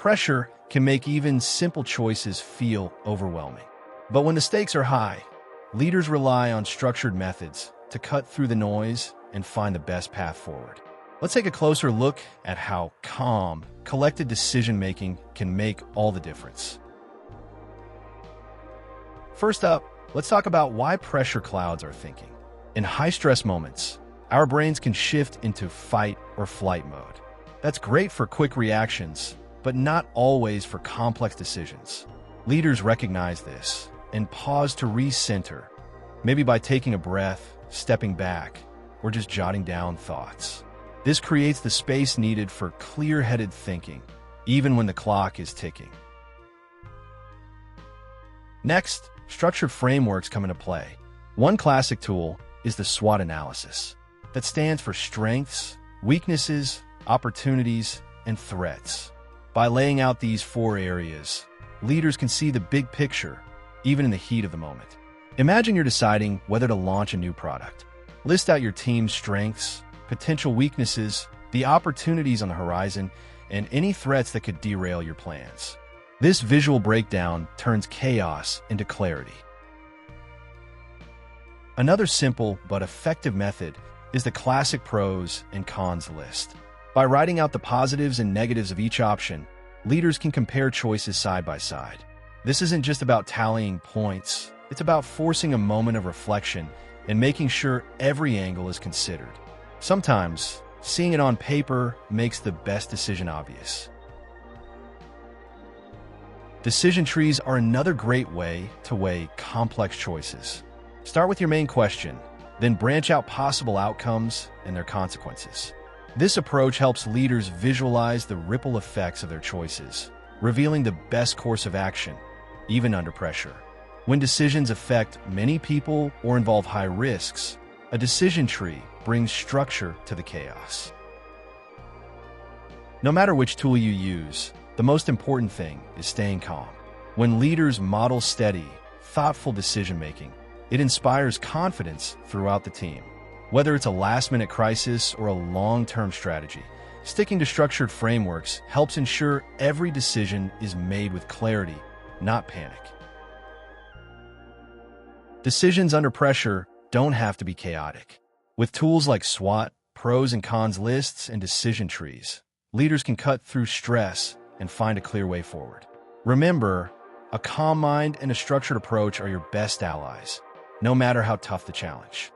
Pressure can make even simple choices feel overwhelming. But when the stakes are high, leaders rely on structured methods to cut through the noise and find the best path forward. Let's take a closer look at how calm, collected decision-making can make all the difference. First up, let's talk about why pressure clouds our thinking. In high-stress moments, our brains can shift into fight or flight mode. That's great for quick reactions, but not always for complex decisions. Leaders recognize this and pause to recenter, maybe by taking a breath, stepping back, or just jotting down thoughts. This creates the space needed for clear-headed thinking, even when the clock is ticking. Next, structured frameworks come into play. One classic tool is the SWOT analysis that stands for strengths, weaknesses, opportunities, and threats. By laying out these 4 areas, leaders can see the big picture, even in the heat of the moment. Imagine you're deciding whether to launch a new product. List out your team's strengths, potential weaknesses, the opportunities on the horizon, and any threats that could derail your plans. This visual breakdown turns chaos into clarity. Another simple but effective method is the classic pros and cons list. By writing out the positives and negatives of each option, leaders can compare choices side by side. This isn't just about tallying points, it's about forcing a moment of reflection and making sure every angle is considered. Sometimes, seeing it on paper makes the best decision obvious. Decision trees are another great way to weigh complex choices. Start with your main question, then branch out possible outcomes and their consequences. This approach helps leaders visualize the ripple effects of their choices, revealing the best course of action, even under pressure. When decisions affect many people or involve high risks, a decision tree brings structure to the chaos. No matter which tool you use, the most important thing is staying calm. When leaders model steady, thoughtful decision-making, it inspires confidence throughout the team. Whether it's a last-minute crisis or a long-term strategy, sticking to structured frameworks helps ensure every decision is made with clarity, not panic. Decisions under pressure don't have to be chaotic. With tools like SWOT, pros and cons lists, and decision trees, leaders can cut through stress and find a clear way forward. Remember, a calm mind and a structured approach are your best allies, no matter how tough the challenge.